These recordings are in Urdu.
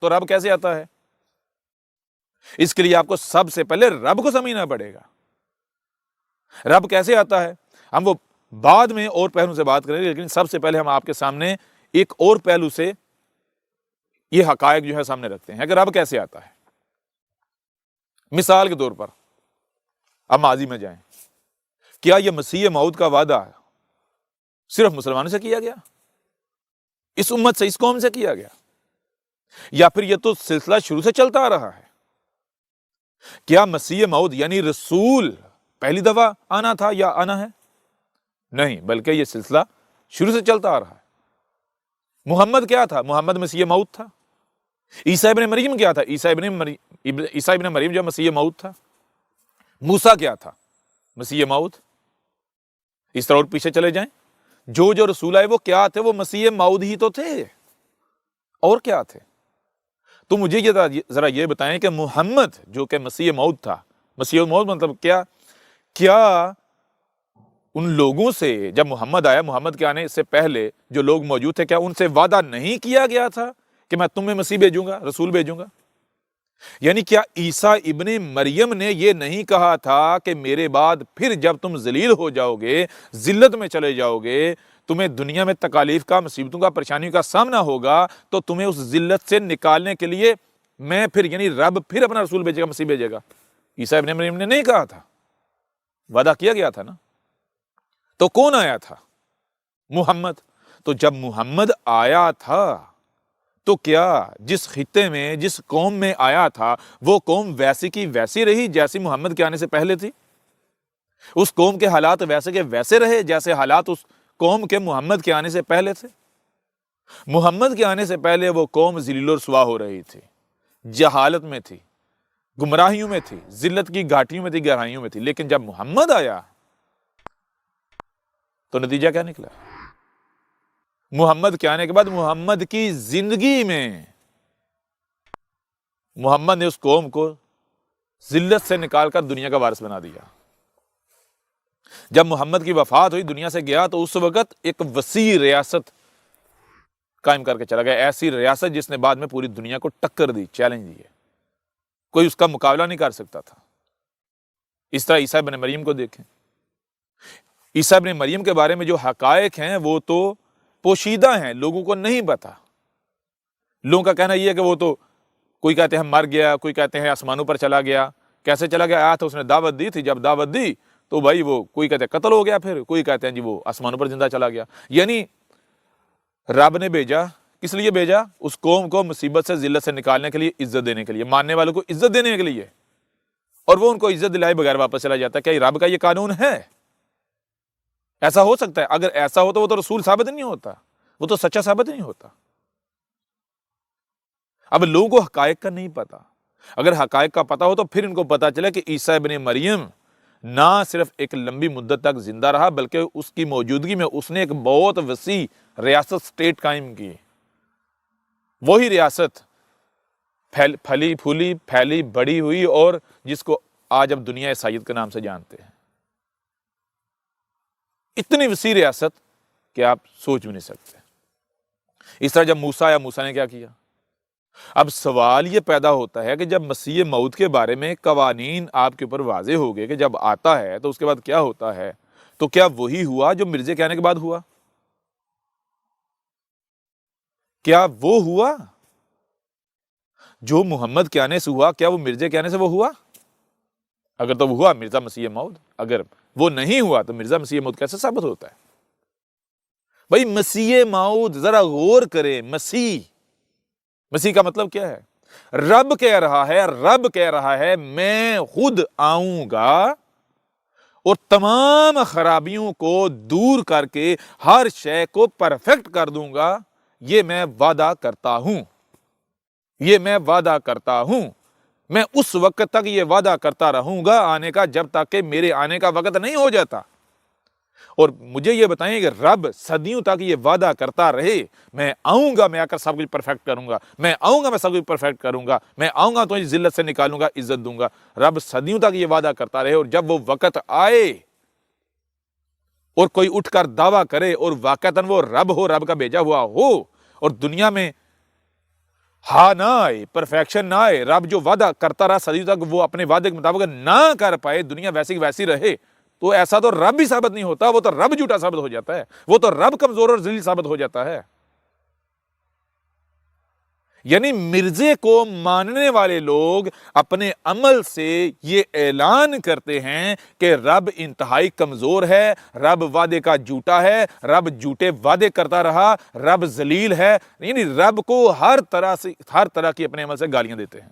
تو رب کیسے آتا ہے؟ اس کے لیے آپ کو سب سے پہلے رب کو سمجھنا پڑے گا۔ رب کیسے آتا ہے ہم وہ بعد میں اور پہلو سے بات کریں گے، لیکن سب سے پہلے ہم آپ کے سامنے ایک اور پہلو سے یہ حقائق جو ہے سامنے رکھتے ہیں کہ رب کیسے آتا ہے۔ مثال کے طور پر اب ماضی میں جائیں، کیا یہ مسیح موعود کا وعدہ صرف مسلمانوں سے کیا گیا؟ اس امت سے، اس قوم سے کیا گیا؟ یا پھر یہ تو سلسلہ شروع سے چلتا آ رہا ہے؟ کیا مسیح موعود یعنی رسول پہلی دفعہ آنا تھا یا آنا ہے؟ نہیں، بلکہ یہ سلسلہ شروع سے چلتا آ رہا ہے۔ محمد کیا تھا؟ محمد مسیح موعود تھا۔ عیسیٰ ابن مریم کیا تھا؟ عیسیٰ ابن مریم جو مسیح موعود تھا۔ موسیٰ کیا تھا؟ مسیح موعود۔ اس طرح اور پیچھے چلے جائیں، جو رسول آئے وہ کیا تھے؟ وہ مسیح موعود ہی تو تھے، اور کیا تھے؟ تو مجھے یہ ذرا یہ بتائیں کہ محمد جو کہ مسیح موعود تھا، مسیح موعود مطلب کیا ان لوگوں سے جب محمد آیا، محمد کے آنے سے پہلے جو لوگ موجود تھے، کیا ان سے وعدہ نہیں کیا گیا تھا کہ میں تمہیں مسیح بھیجوں گا، رسول بھیجوں گا؟ یعنی کیا عیسیٰ ابن مریم نے یہ نہیں کہا تھا کہ میرے بعد پھر جب تم ذلیل ہو جاؤ گے، ذلت میں چلے جاؤ گے، تمہیں دنیا میں تکالیف کا، مصیبتوں کا، پریشانیوں کا سامنا ہوگا، تو تمہیں اس ذلت سے نکالنے کے لیے میں پھر یعنی رب پھر اپنا رسول بھیجے گا، مسیح بھیجے گا؟ عیسیٰ ابن مریم نے نہیں کہا تھا، وعدہ کیا گیا تھا نا۔ تو کون آیا تھا؟ محمد۔ تو جب محمد آیا تھا تو کیا جس خطے میں، جس قوم میں آیا تھا، وہ قوم ویسی کی ویسی رہی جیسی محمد کے آنے سے پہلے تھی؟ اس قوم کے حالات ویسے کے ویسے رہے جیسے حالات اس قوم کے محمد کے آنے سے پہلے تھے؟ محمد کے آنے سے پہلے وہ قوم ذلیل و رسوا ہو رہی تھی، جہالت میں تھی، گمراہیوں میں تھی، ذلت کی گھاٹیوں میں تھی، گہرائیوں میں تھی۔ لیکن جب محمد آیا تو نتیجہ کیا نکلا؟ محمد کے آنے کے بعد محمد کی زندگی میں محمد نے اس قوم کو ذلت سے نکال کر دنیا کا وارث بنا دیا۔ جب محمد کی وفات ہوئی، دنیا سے گیا، تو اس وقت ایک وسیع ریاست قائم کر کے چلا گیا، ایسی ریاست جس نے بعد میں پوری دنیا کو ٹکر دی، چیلنج دی ہے، کوئی اس کا مقابلہ نہیں کر سکتا تھا۔ اس طرح عیسیٰ ابن مریم کو دیکھیں، عیسیٰ ابن مریم کے بارے میں جو حقائق ہیں وہ تو پوشیدہ ہیں، لوگوں کو نہیں پتا۔ لوگوں کا کہنا یہ ہے کہ وہ تو کوئی کہتے ہیں مر گیا، کوئی کہتے ہیں آسمانوں پر چلا گیا۔ کیسے چلا گیا؟ آیا تھا، اس نے دعوت دی تھی، جب دعوت دی تو بھائی وہ کوئی کہتے ہیں قتل ہو گیا، پھر کوئی کہتے ہیں جی وہ آسمانوں پر زندہ چلا گیا۔ یعنی رب نے بھیجا، کس لیے بھیجا؟ اس قوم کو مصیبت سے، ذلت سے نکالنے کے لیے، عزت دینے کے لیے، ماننے والوں کو عزت دینے کے لیے، اور وہ ان کو عزت دلائے بغیر واپس چلا جاتا ہے۔ کیا رب کا یہ قانون ہے؟ ایسا ہو سکتا ہے؟ اگر ایسا ہو تو وہ تو رسول ثابت نہیں ہوتا، وہ تو سچا ثابت نہیں ہوتا۔ اب لوگوں کو حقائق کا نہیں پتا۔ اگر حقائق کا پتا ہو تو پھر ان کو پتا چلے کہ عیسیٰ ابن مریم نہ صرف ایک لمبی مدت تک زندہ رہا، بلکہ اس کی موجودگی میں اس نے ایک بہت وسیع ریاست، سٹیٹ قائم کی۔ وہی ریاست پھلی پھولی، پھیلی بڑی ہوئی، اور جس کو آج اب دنیا عیسائیت کے نام سے جانتے ہیں۔ اتنی وسیع ریاست کہ آپ سوچ بھی نہیں سکتے۔ اس طرح جب موسیٰ آیا، موسیٰ نے کیا کیا؟ اب سوال یہ پیدا ہوتا ہے کہ جب مسیح موعود کے بارے میں قوانین آپ کے اوپر واضح ہو گئے کہ جب آتا ہے تو اس کے بعد کیا ہوتا ہے، تو کیا وہی ہوا جو مرزے کے آنے کے بعد ہوا؟ کیا وہ ہوا جو محمد کے آنے سے ہوا؟ کیا وہ مرزے کے آنے سے وہ ہوا؟ اگر تو وہ ہوا، مرزا مسیح موعود۔ اگر وہ نہیں ہوا تو مرزا مسیح موعود کیسے ثابت ہوتا ہے؟ بھائی مسیح موعود، ذرا غور کریں، مسیح کا مطلب کیا ہے؟ رب کہہ رہا ہے میں خود آؤں گا اور تمام خرابیوں کو دور کر کے ہر شے کو پرفیکٹ کر دوں گا۔ یہ میں وعدہ کرتا ہوں، میں اس وقت تک یہ وعدہ کرتا رہوں گا آنے کا، جب تک کہ میرے آنے کا وقت نہیں ہو جاتا۔ اور مجھے یہ بتائیں کہ رب صدیوں تک یہ وعدہ کرتا رہے، میں آؤں گا، میں آ کر سب کچھ پرفیکٹ کروں گا، میں آؤں گا، میں سب کچھ پرفیکٹ کروں گا، میں آؤں گا تو ذلت سے نکالوں گا، عزت دوں گا۔ رب صدیوں تک یہ وعدہ کرتا رہے، اور جب وہ وقت آئے اور کوئی اٹھ کر دعویٰ کرے اور واقعتاً وہ رب ہو، رب کا بھیجا ہوا ہو، اور دنیا میں ہاں نہ آئے، پرفیکشن نہ آئے، رب جو وعدہ کرتا رہا صدیوں تک وہ اپنے وعدے کے مطابق نہ کر پائے، دنیا ویسی کی ویسی رہے، تو ایسا تو رب بھی ثابت نہیں ہوتا، وہ تو رب جھوٹا ثابت ہو جاتا ہے، وہ تو رب کمزور اور ذلیل ثابت ہو جاتا ہے۔ یعنی مرزے کو ماننے والے لوگ اپنے عمل سے یہ اعلان کرتے ہیں کہ رب انتہائی کمزور ہے، رب وعدے کا جھوٹا ہے، رب جھوٹے وعدے کرتا رہا، رب ذلیل ہے، یعنی رب کو ہر طرح کی اپنے عمل سے گالیاں دیتے ہیں۔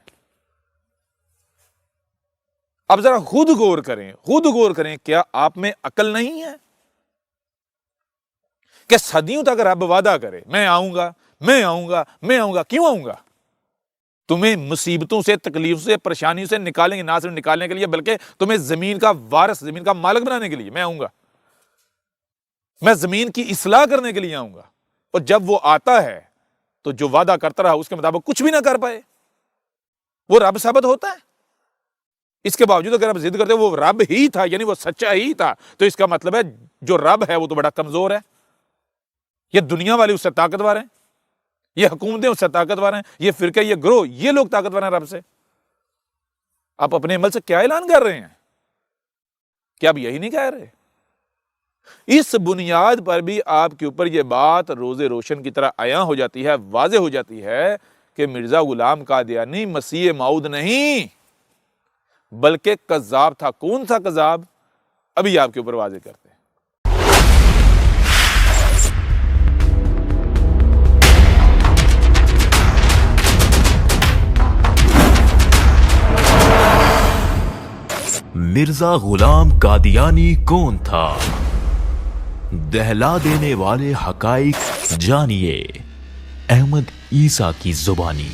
اب ذرا خود غور کریں، کیا آپ میں عقل نہیں ہے کہ صدیوں تک رب وعدہ کرے میں آؤں گا، کیوں آؤں گا؟ تمہیں مصیبتوں سے، تکلیف سے، پریشانیوں سے نکالیں گے، نہ صرف نکالنے کے لیے بلکہ تمہیں زمین کا وارث، زمین کا مالک بنانے کے لیے میں آؤں گا، میں زمین کی اصلاح کرنے کے لیے آؤں گا۔ اور جب وہ آتا ہے تو جو وعدہ کرتا رہا اس کے مطابق کچھ بھی نہ کر پائے، وہ رب ثابت ہوتا ہے؟ اس کے باوجود اگر آپ ضد کرتے وہ رب ہی تھا، یعنی وہ سچا ہی تھا، تو اس کا مطلب ہے جو رب ہے وہ تو بڑا کمزور ہے، یہ دنیا والے اس سے طاقتور ہیں، یہ حکومتیں اس سے طاقتور ہیں، یہ فرقے، یہ گروہ، یہ لوگ طاقتور ہیں رب سے۔ آپ اپنے عمل سے کیا اعلان کر رہے ہیں؟ کیا آپ یہی نہیں کہہ رہے؟ اس بنیاد پر بھی آپ کے اوپر یہ بات روز روشن کی طرح عیاں ہو جاتی ہے، واضح ہو جاتی ہے کہ مرزا غلام قادیانی مسیح موعود نہیں بلکہ کذاب تھا۔ کون سا کذاب؟ ابھی آپ کے اوپر واضح کرتے ہیں۔ مرزا غلام قادیانی کون تھا؟ دہلا دینے والے حقائق جانیے احمد عیسیٰ کی زبانی۔